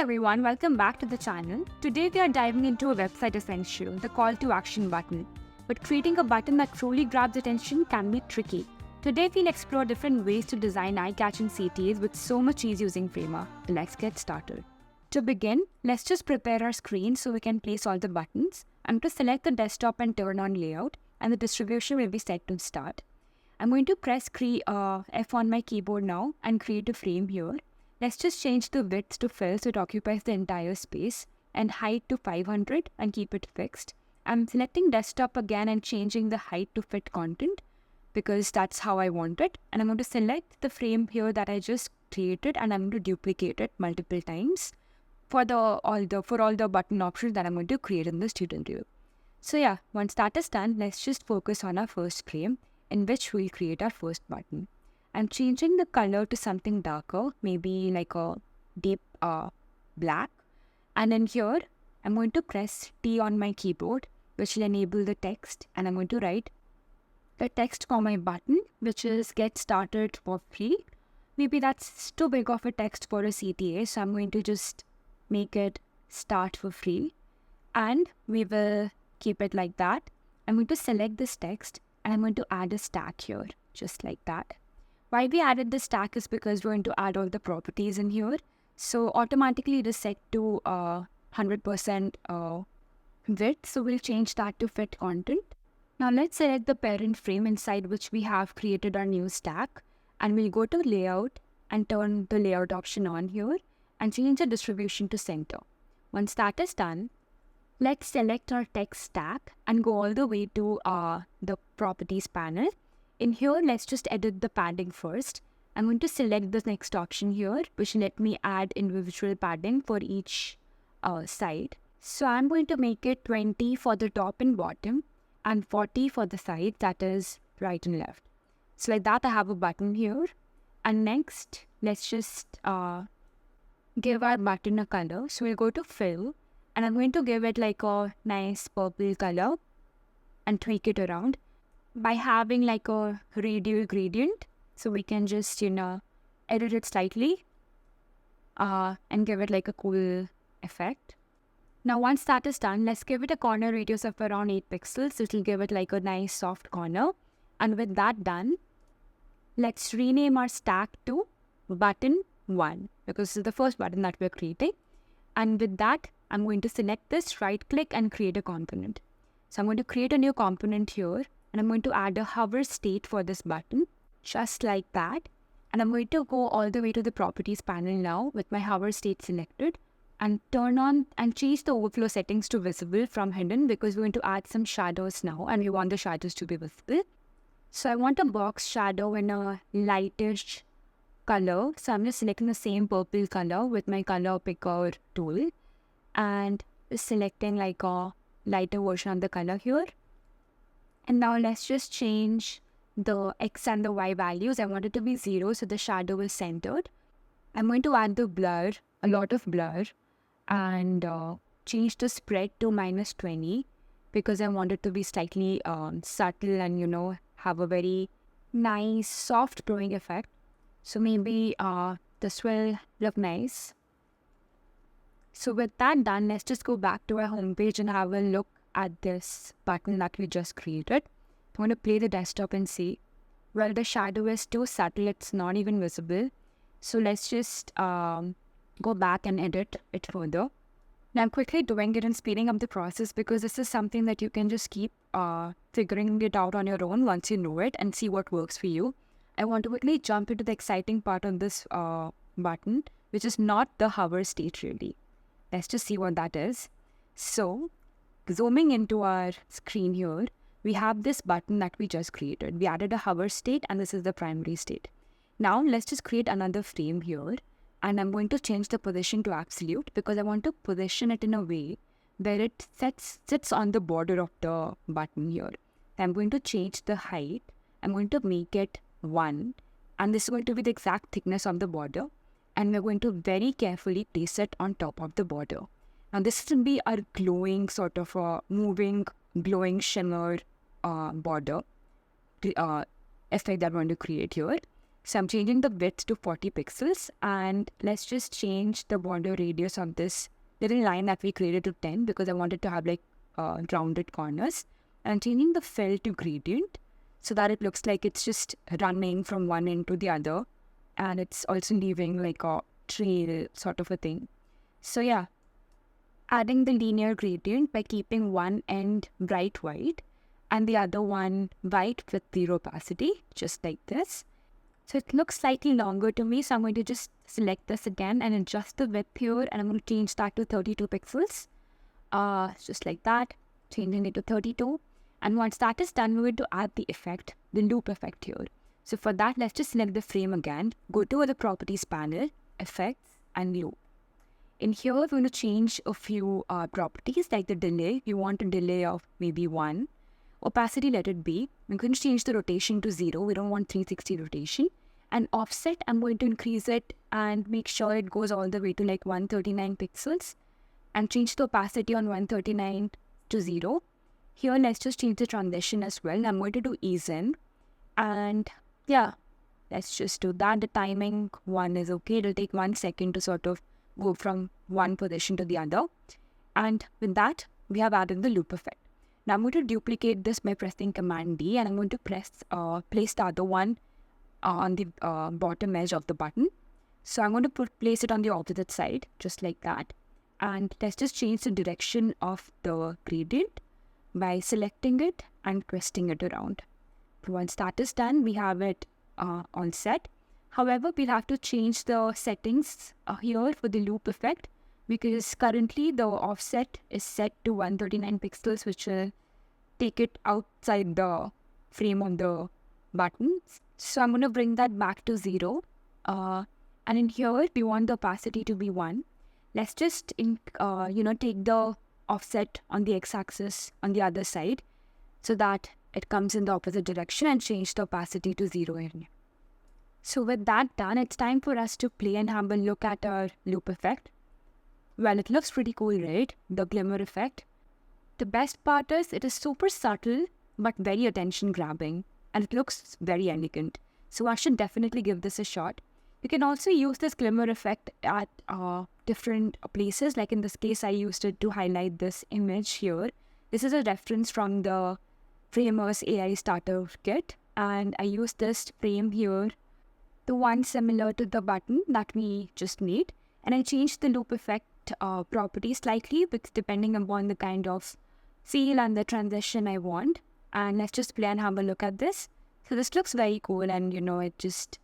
everyone, welcome back to the channel. Today we are diving into a website essential, the call to action button. But creating a button that truly grabs attention can be tricky. Today we'll explore different ways to design eye-catching CTAs with so much ease using Frama. Let's get started. To begin, let's just prepare our screen so we can place all the buttons. I'm going to select the desktop and turn on layout, and the distribution will be set to start. I'm going to press F on my keyboard now and create a frame here. Let's just change the width to fill so it occupies the entire space, and height to 500 and keep it fixed. I'm selecting desktop again and changing the height to fit content because that's how I want it. And I'm going to select the frame here that I just created and I'm going to duplicate it multiple times for all the button options that I'm going to create in the student view. So yeah, once that is done, let's just focus on our first frame in which we'll create our first button. I'm changing the color to something darker, maybe like a deep black. And in here, I'm going to press T on my keyboard, which will enable the text. And I'm going to write the text for my button, which is get started for free. Maybe that's too big of a text for a CTA, so I'm going to just make it start for free. And we will keep it like that. I'm going to select this text and I'm going to add a stack here, just like that. Why we added the stack is because we're going to add all the properties in here. So automatically it is set to 100% width. So we'll change that to fit content. Now let's select the parent frame inside which we have created our new stack. And we'll go to layout and turn the layout option on here and change the distribution to center. Once that is done, let's select our text stack and go all the way to the properties panel. In here, let's just edit the padding first. I'm going to select the next option here, which will let me add individual padding for each side. So I'm going to make it 20 for the top and bottom and 40 for the side, that is right and left. So like that, I have a button here. And next, let's just give our button a color. So we'll go to fill and I'm going to give it like a nice purple color and tweak it around by having like a radial gradient. So we can just, edit it slightly and give it like a cool effect. Now, once that is done, let's give it a corner radius of around 8 pixels. It will give it like a nice soft corner. And with that done, let's rename our stack to button 1 because this is the first button that we're creating. And with that, I'm going to select this, right click and create a component. So I'm going to create a new component here. And I'm going to add a hover state for this button, just like that. And I'm going to go all the way to the properties panel now with my hover state selected and turn on and change the overflow settings to visible from hidden because we're going to add some shadows now and we want the shadows to be visible. So I want a box shadow in a lightish color. So I'm just selecting the same purple color with my color picker tool and selecting like a lighter version of the color here. And now let's just change the X and the Y values. I want it to be 0 so the shadow is centered. I'm going to add the blur, a lot of blur, and change the spread to -20 because I want it to be slightly subtle and, have a very nice soft glowing effect. So maybe this will look nice. So with that done, let's just go back to our homepage and have a look at this button that we just created. I'm going to play the desktop and see. Well, the shadow is too subtle, it's not even visible. So let's just go back and edit it further. Now I'm quickly doing it and speeding up the process because this is something that you can just keep figuring it out on your own once you know it and see what works for you. I want to quickly jump into the exciting part of this button, which is not the hover state really. Let's just see what that is. So zooming into our screen here, we have this button that we just created. We added a hover state and this is the primary state. Now let's just create another frame here and I'm going to change the position to absolute because I want to position it in a way where it sits on the border of the button here. I'm going to change the height. I'm going to make it 1 and this is going to be the exact thickness of the border and we're going to very carefully place it on top of the border. Now this will be our glowing sort of a moving, glowing shimmer border effect that we're going to create here. So I'm changing the width to 40 pixels, and let's just change the border radius of this little line that we created to 10 because I wanted to have like rounded corners. And changing the fill to gradient so that it looks like it's just running from one end to the other, and it's also leaving like a trail sort of a thing. So yeah, adding the linear gradient by keeping one end bright white and the other one white with zero opacity, just like this. So it looks slightly longer to me, so I'm going to just select this again and adjust the width here, and I'm going to change that to 32 pixels. Just like that, changing it to 32. And once that is done, we're going to add the effect, the loop effect here. So for that, let's just select the frame again, go to the properties panel, effects, and loop. In here, we're going to change a few properties like the delay. You want a delay of maybe 1. Opacity, let it be. I'm going to change the rotation to 0. We don't want 360 rotation. And offset, I'm going to increase it and make sure it goes all the way to like 139 pixels. And change the opacity on 139 to 0. Here, let's just change the transition as well. I'm going to do ease in. And yeah, let's just do that. The timing 1 is okay. It'll take 1 second to sort of go from one position to the other. And with that, we have added the loop effect. Now I'm going to duplicate this by pressing Command D, and I'm going to place the other one on the bottom edge of the button. So I'm going to place it on the opposite side, just like that. And let's just change the direction of the gradient by selecting it and twisting it around. Once that is done, we have it all set. However, we'll have to change the settings here for the loop effect, because currently the offset is set to 139 pixels, which will take it outside the frame of the button. So I'm going to bring that back to 0. And in here, we want the opacity to be 1. Let's just, take the offset on the x-axis on the other side so that it comes in the opposite direction, and change the opacity to 0 here. So with that done, it's time for us to play and have a look at our loop effect. Well, it looks pretty cool, right? The glimmer effect. The best part is it is super subtle but very attention grabbing, and it looks very elegant. So I should definitely give this a shot. You can also use this glimmer effect at different places. Like in this case, I used it to highlight this image here. This is a reference from the Framers AI Starter Kit, and I used this frame here, the one similar to the button that we just made, and I changed the loop effect property slightly because depending upon the kind of feel and the transition I want. And let's just play and have a look at this. So this looks very cool, and it just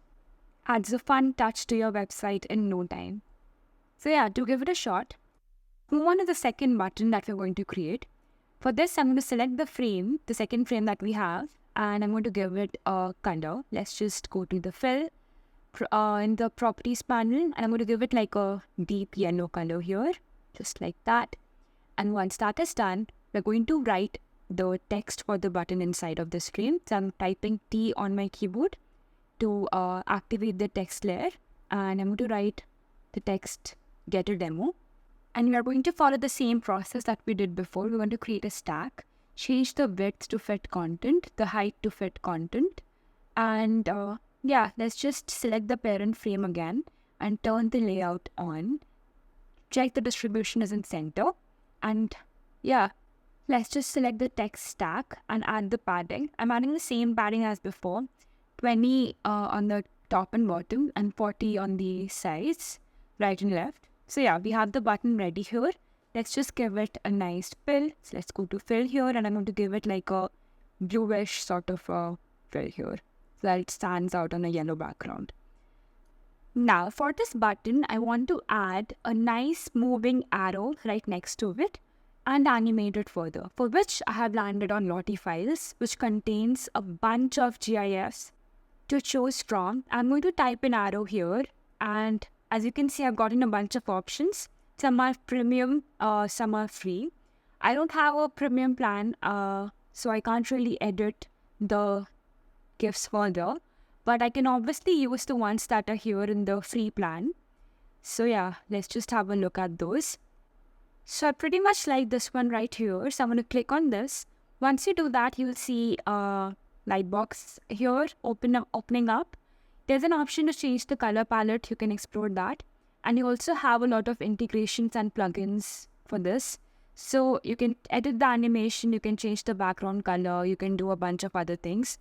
adds a fun touch to your website in no time. So yeah, to give it a shot, move on to the second button that we're going to create. For this, I'm going to select the frame, the second frame that we have, and I'm going to give it a color. Let's just go to the fill in the properties panel, and I'm going to give it like a deep yellow color here, just like that. And once that is done, we're going to write the text for the button inside of this frame. So I'm typing T on my keyboard to activate the text layer, and I'm going to write the text get a demo. And we are going to follow the same process that we did before. We're going to create a stack, change the width to fit content, the height to fit content, and let's just select the parent frame again and turn the layout on. Check the distribution is in center, and let's just select the text stack and add the padding. I'm adding the same padding as before, 20 on the top and bottom and 40 on the sides, right and left. So yeah, we have the button ready here. Let's just give it a nice fill. So let's go to fill here, and I'm going to give it like a bluish sort of fill here so that it stands out on a yellow background. Now for this button, I want to add a nice moving arrow right next to it and animate it further, for which I have landed on Lottie Files, which contains a bunch of GIFs to choose from. I'm going to type an arrow here, and as you can see, I've gotten a bunch of options. Some are premium, some are free. I don't have a premium plan, so I can't really edit the GIFs further, but I can obviously use the ones that are here in the free plan. So yeah, let's just have a look at those. So I pretty much like this one right here, so I'm going to click on this. Once you do that, you'll see a lightbox here opening up. There's an option to change the color palette. You can explore that. And you also have a lot of integrations and plugins for this. So you can edit the animation, you can change the background color, you can do a bunch of other things.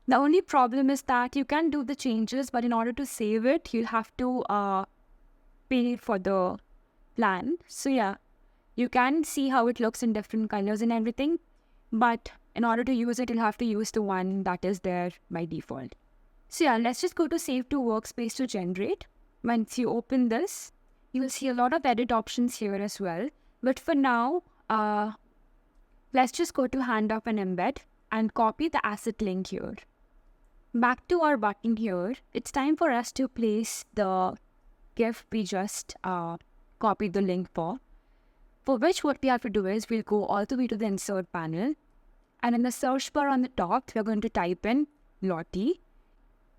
The only problem is that you can do the changes, but in order to save it, you'll have to pay for the plan. So yeah, you can see how it looks in different colors and everything, but in order to use it, you'll have to use the one that is there by default. So yeah, let's just go to Save to Workspace to generate. Once you open this, you'll see a lot of edit options here as well. But for now, let's just go to Hand Up and Embed and copy the asset link here. Back to our button here, it's time for us to place the GIF we just copied the link for which what we have to do is we'll go all the way to the Insert panel, and in the search bar on the top, we're going to type in Lottie,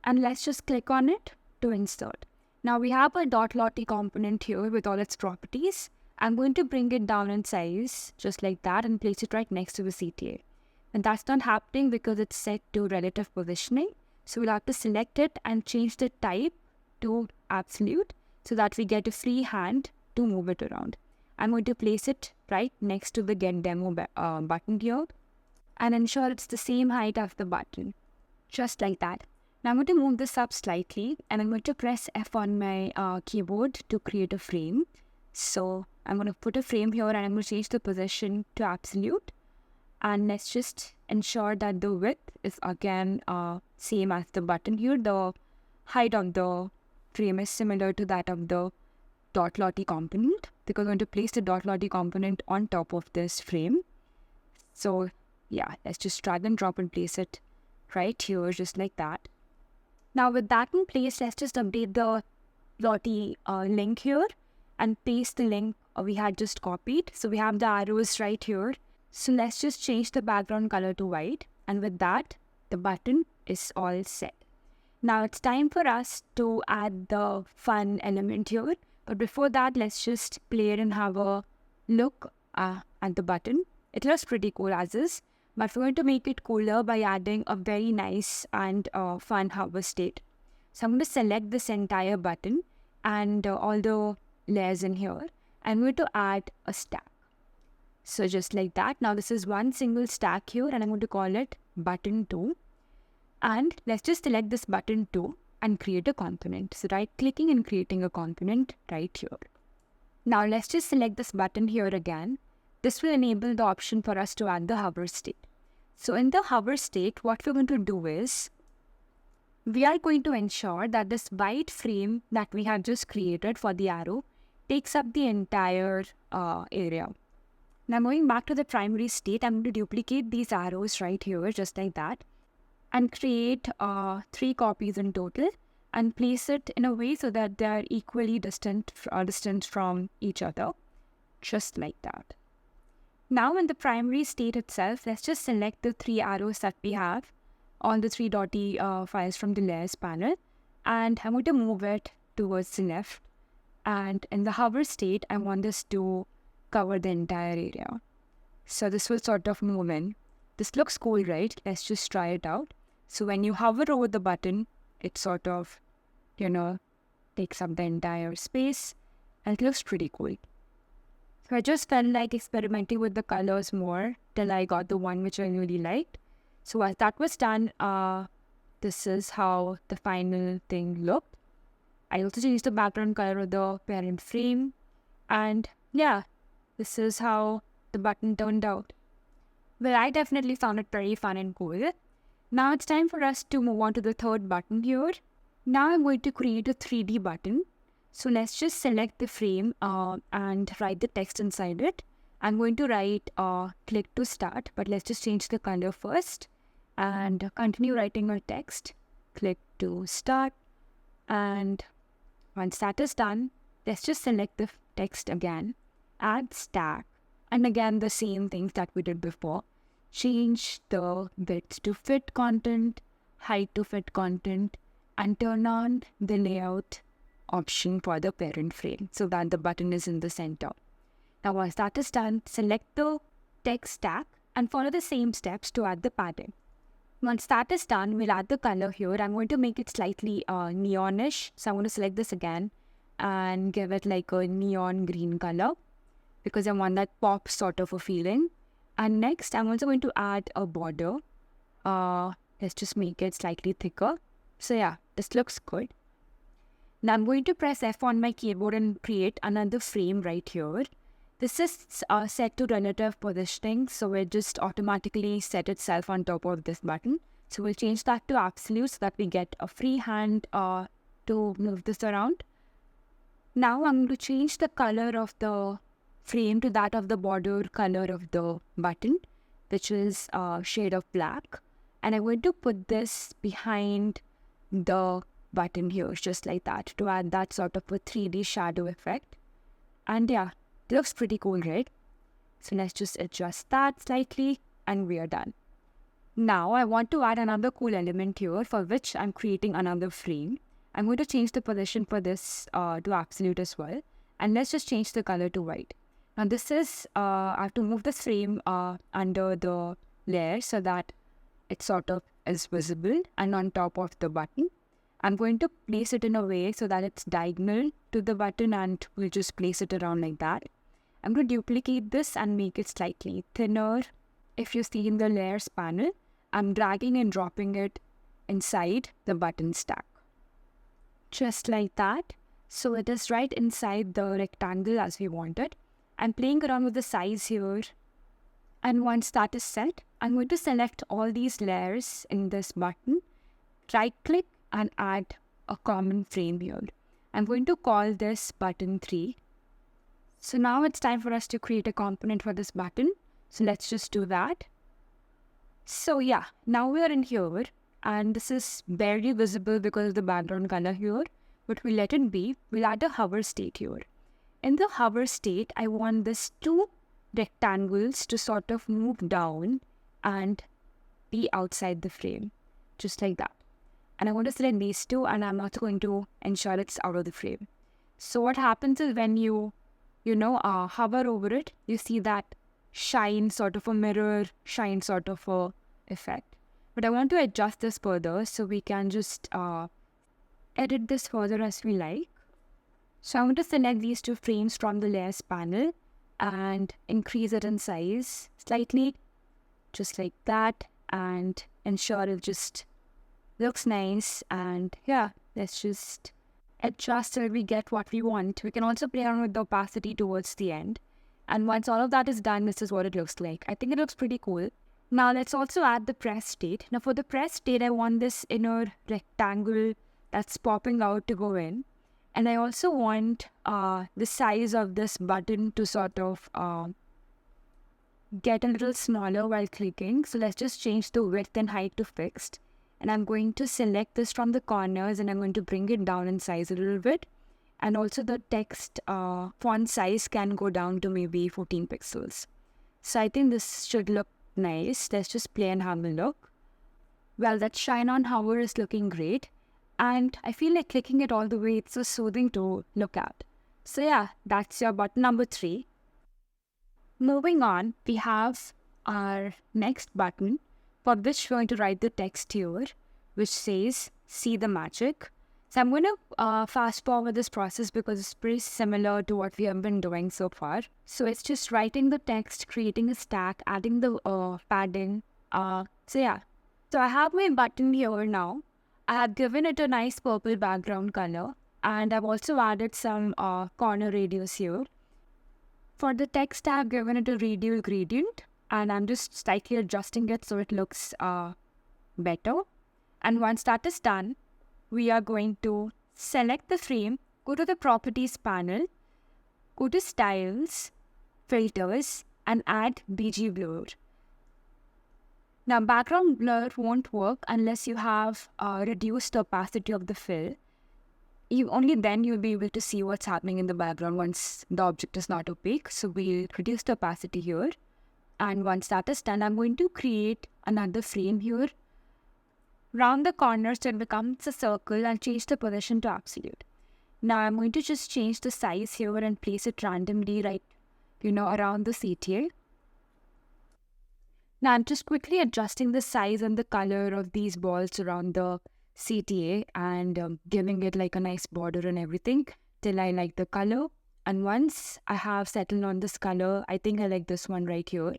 and let's just click on it to insert. Now we have a .lottie component here with all its properties. I'm going to bring it down in size just like that and place it right next to the CTA. And that's not happening because it's set to relative positioning. So we'll have to select it and change the type to absolute so that we get a free hand to move it around. I'm going to place it right next to the Get Demo button here and ensure it's the same height as the button. Just like that. Now I'm going to move this up slightly and I'm going to press F on my keyboard to create a frame. So I'm going to put a frame here and I'm going to change the position to absolute. And let's just ensure that the width is again same as the button here. The height of the frame is similar to that of the .lottie component because I'm going to place the .lottie component on top of this frame. So yeah, let's just drag and drop and place it right here just like that. Now with that in place, let's just update the Lottie link here and paste the link we had just copied. So we have the arrows right here. So let's just change the background color to white. And with that, the button is all set. Now it's time for us to add the fun element here. But before that, let's just play it and have a look at the button. It looks pretty cool as is. But we're going to make it cooler by adding a very nice and fun hover state. So I'm going to select this entire button and all the layers in here. I'm going to add a stack. So just like that. Now this is one single stack here and I'm going to call it button 2. And let's just select this button 2 and create a component. So right clicking and creating a component right here. Now let's just select this button here again. This will enable the option for us to add the hover state. So in the hover state, what we're going to do is, we are going to ensure that this white frame that we have just created for the arrow takes up the entire area. Now going back to the primary state, I'm going to duplicate these arrows right here, just like that, and create 3 copies in total and place it in a way so that they are equally distant from each other, just like that. Now in the primary state itself, let's just select the 3 arrows that we have on the 3 Lottie files from the layers panel, and I'm going to move it towards the left. And in the hover state, I want this to cover the entire area. So this will sort of move in. This looks cool, right? Let's just try it out. So when you hover over the button, it sort of, takes up the entire space, and it looks pretty cool. So I just felt like experimenting with the colors more till I got the one which I really liked. So as that was done, this is how the final thing looked. I also changed the background color of the parent frame. And yeah, this is how the button turned out. Well, I definitely found it very fun and cool. Now it's time for us to move on to the third button here. Now I'm going to create a 3D button. So let's just select the frame and write the text inside it. I'm going to write click to start, but let's just change the color first and continue writing our text. Click to start. And once that is done, let's just select the text again, add stack, and again the same things that we did before. Change the width to fit content, height to fit content, and turn on the layout option for the parent frame so that the button is in the center. Now once that is done, select the text stack and follow the same steps to add the padding. Once that is done, we'll add the color here. I'm going to make it slightly neonish. So I'm going to select this again and give it like a neon green color because I want that pop sort of a feeling. And next, I'm also going to add a border. Let's just make it slightly thicker. So yeah, this looks good. Now I'm going to press F on my keyboard and create another frame right here. This is set to relative positioning, so it just automatically set itself on top of this button. So we'll change that to absolute so that we get a free hand to move this around. Now I'm going to change the color of the frame to that of the border color of the button, which is a shade of black. And I'm going to put this behind the button here, just like that, to add that sort of a 3D shadow effect. And yeah, it looks pretty cool, right? So let's just adjust that slightly and we are done. Now I want to add another cool element here for which I'm creating another frame. I'm going to change the position for this to absolute as well. And let's just change the color to white. Now this is, I have to move this frame under the layer so that it sort of is visible and on top of the button. I'm going to place it in a way so that it's diagonal to the button and we'll just place it around like that. I'm going to duplicate this and make it slightly thinner. If you see in the layers panel, I'm dragging and dropping it inside the button stack. Just like that. So it is right inside the rectangle as we wanted. I'm playing around with the size here. And once that is set, I'm going to select all these layers in this button, right click and add a common frame here. I'm going to call this button 3. So now it's time for us to create a component for this button. So let's just do that. So yeah, now we are in here and this is barely visible because of the background color here, but we'll let it be. We'll add a hover state here. In the hover state, I want this 2 rectangles to sort of move down and be outside the frame, just like that. And I want to select these 2 and I'm also going to ensure it's out of the frame. So what happens is when you hover over it, you see that shine, sort of a mirror shine sort of a effect. But I want to adjust this further so we can just edit this further as we like. So I'm going to select these 2 frames from the layers panel and increase it in size slightly, just like that, and ensure it just looks nice. And yeah, let's just adjust till we get what we want. We can also play around with the opacity towards the end. And once all of that is done, this is what it looks like. I think it looks pretty cool. Now let's also add the press state. Now for the press state, I want this inner rectangle that's popping out to go in. And I also want the size of this button to sort of get a little smaller while clicking. So let's just change the width and height to fixed. And I'm going to select this from the corners and I'm going to bring it down in size a little bit. And also the text font size can go down to maybe 14 pixels. So I think this should look nice. Let's just play and have a look. Well, that shine on hover is looking great. And I feel like clicking it all the way, it's so soothing to look at. So yeah, that's your button number 3. Moving on, we have our next button for which we're going to write the text here, which says, see the magic. So I'm going to fast forward this process because it's pretty similar to what we have been doing so far. So it's just writing the text, creating a stack, adding the padding. So yeah, so I have my button here now. I have given it a nice purple background color and I've also added some corner radius here. For the text, I have given it a radial gradient and I'm just slightly adjusting it so it looks better. And once that is done, we are going to select the frame, go to the properties panel, go to styles, filters and add BG blur. Now, background blur won't work unless you have reduced the opacity of the fill. Only then you'll be able to see what's happening in the background once the object is not opaque. So we'll reduce the opacity here. And once that is done, I'm going to create another frame here. Round the corners so it becomes a circle and change the position to absolute. Now I'm going to just change the size here and place it randomly right, around the CTA. Now I'm just quickly adjusting the size and the color of these balls around the CTA and giving it like a nice border and everything till I like the color. And once I have settled on this color, I think I like this one right here.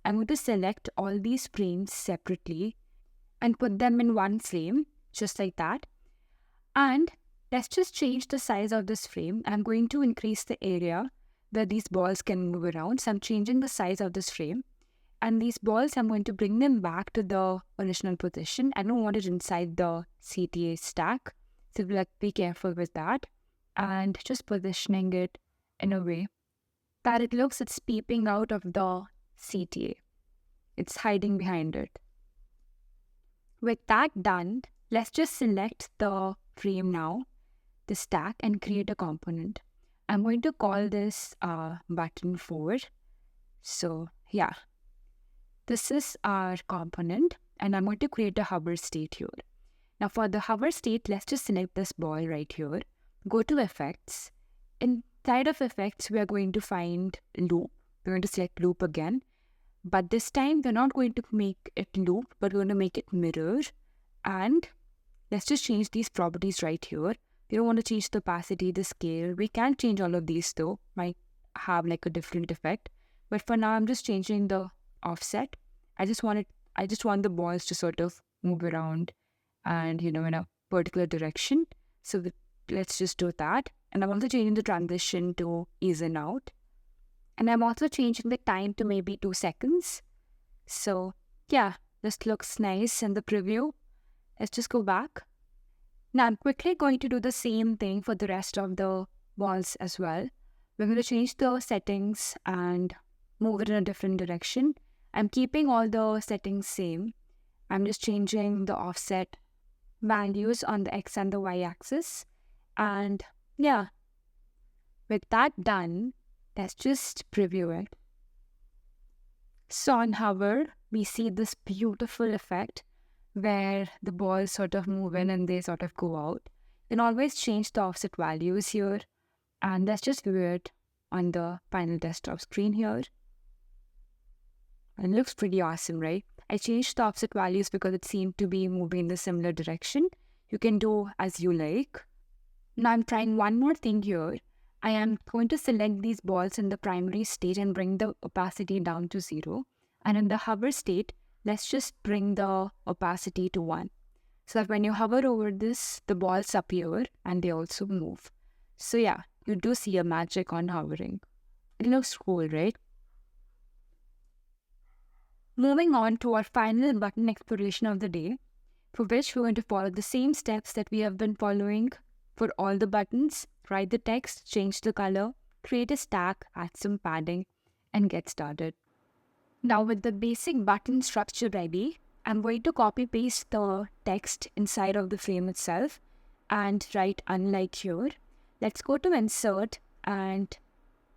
I'm going to select all these frames separately and put them in one frame, just like that. And let's just change the size of this frame. I'm going to increase the area where these balls can move around. So I'm changing the size of this frame. And these balls, I'm going to bring them back to the original position. I don't want it inside the CTA stack. So be careful with that. And just positioning it in a way that it's peeping out of the CTA. It's hiding behind it. With that done, let's just select the frame now, the stack, and create a component. I'm going to call this button 4. So yeah, this is our component, and I'm going to create a hover state here. Now for the hover state, let's just select this ball right here. Go to effects. Inside of effects, we are going to find loop. We're going to select loop again. But this time, we're not going to make it loop, but we're going to make it mirror. And let's just change these properties right here. We don't want to change the opacity, the scale. We can change all of these though. Might have like a different effect. But for now, I'm just changing the offset. I just want the balls to sort of move around and, in a particular direction. So let's just do that. And I'm also changing the transition to ease in out. And I'm also changing the time to maybe 2 seconds. So yeah, this looks nice in the preview. Let's just go back. Now I'm quickly going to do the same thing for the rest of the balls as well. We're going to change the settings and move it in a different direction. I'm keeping all the settings same. I'm just changing the offset values on the X and the Y axis. And yeah, with that done, let's just preview it. So on hover, we see this beautiful effect where the balls sort of move in and they sort of go out. You can always change the offset values here. And let's just view it on the final desktop screen here. And it looks pretty awesome, right? I changed the offset values because it seemed to be moving in the similar direction. You can do as you like. Now I'm trying one more thing here. I am going to select these balls in the primary state and bring the opacity down to 0. And in the hover state, let's just bring the opacity to 1. So that when you hover over this, the balls appear and they also move. So yeah, you do see a magic on hovering. It looks cool, right? Moving on to our final button exploration of the day, for which we're going to follow the same steps that we have been following for all the buttons. Write the text, change the color, create a stack, add some padding, and get started. Now with the basic button structure ready, I'm going to copy paste the text inside of the frame itself and write unlike here. Let's go to insert and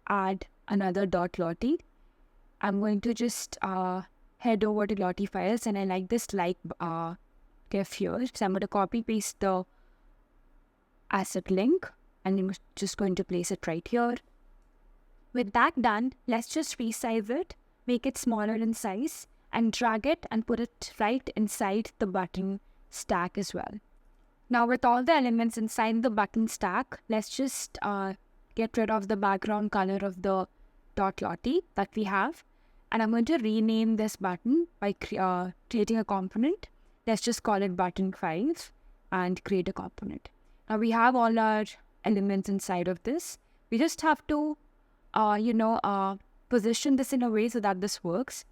add another .lottie. I'm going to just head over to Lottie files, and I like this GIF here. So I'm going to copy paste the asset link and I'm just going to place it right here. With that done, let's just resize it, make it smaller in size, and drag it and put it right inside the button stack as well. Now with all the elements inside the button stack, let's just get rid of the background color of the .lottie that we have. And I'm going to rename this button by creating a component. Let's just call it button 5 and create a component. Now we have all our elements inside of this. We just have to, position this in a way so that this works.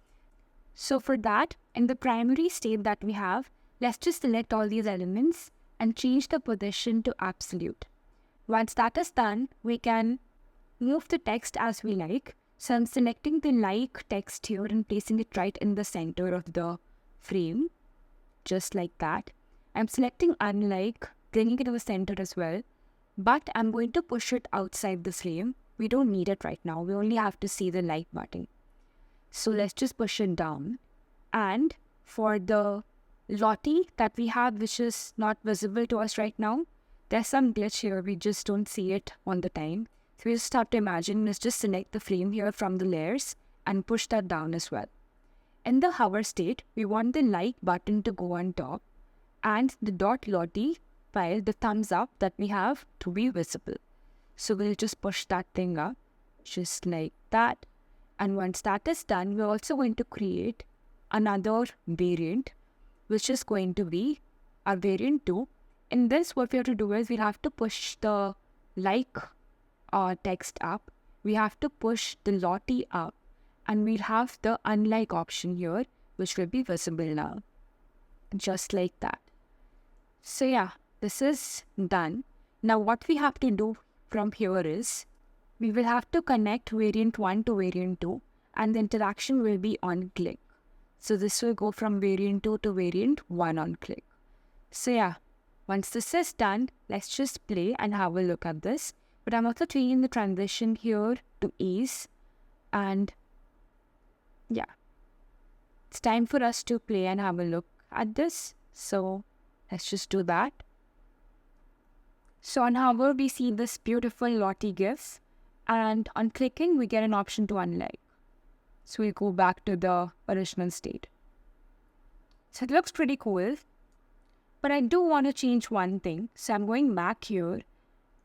So for that, in the primary state that we have, let's just select all these elements and change the position to absolute. Once that is done, we can move the text as we like. So I'm selecting the like text here and placing it right in the center of the frame, just like that. I'm selecting unlike, bringing it to the center as well, but I'm going to push it outside the frame. We don't need it right now. We only have to see the like button. So let's just push it down. And for the Lottie that we have, which is not visible to us right now, there's some glitch here. We just don't see it on the time. So we just have to imagine, let's just select the frame here from the layers and push that down as well. In the hover state, we want the like button to go on top and the .lottie file, the thumbs up that we have, to be visible. So we'll just push that thing up, just like that. And once that is done, we're also going to create another variant, which is going to be our variant 2. In this, what we have to do is we'll have to push the like text up. We have to push the lottie up. And we'll have the unlike option here, which will be visible now. Just like that. So yeah, this is done. Now what we have to do from here is, we will have to connect variant 1 to variant 2, and the interaction will be on click. So this will go from variant 2 to variant 1 on click. So yeah, once this is done, let's just play and have a look at this. But I'm also changing the transition here to ease. And yeah, it's time for us to play and have a look at this. So let's just do that. So on hover, we see this beautiful lottie gifs. And on clicking, we get an option to unlike. So we go back to the original state. So it looks pretty cool. But I do want to change one thing. So I'm going back here,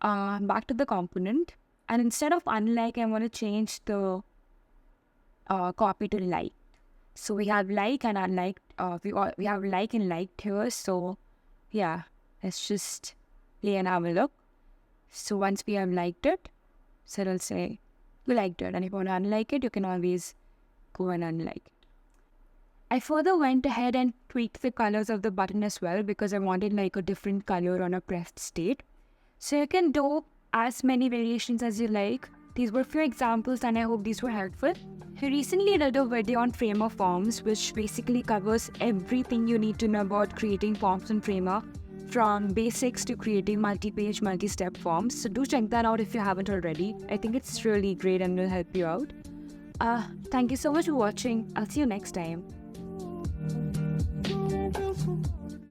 back to the component. And instead of unlike, I want to change the copy to like. So we have like and unlike. We have like and liked here. So yeah, let's just play and have a look. So once we have liked it, so it'll say you liked it. And if you want to unlike it, you can always go and unlike it. I further went ahead and tweaked the colors of the button as well, because I wanted like a different color on a pressed state. So you can do as many variations as you like. These were a few examples and I hope these were helpful. I recently did a video on Framer forms, which basically covers everything you need to know about creating forms in Framer, from basics to creating multi-page, multi-step forms. So do check that out if you haven't already. I think it's really great and will help you out. Thank you so much for watching. I'll see you next time.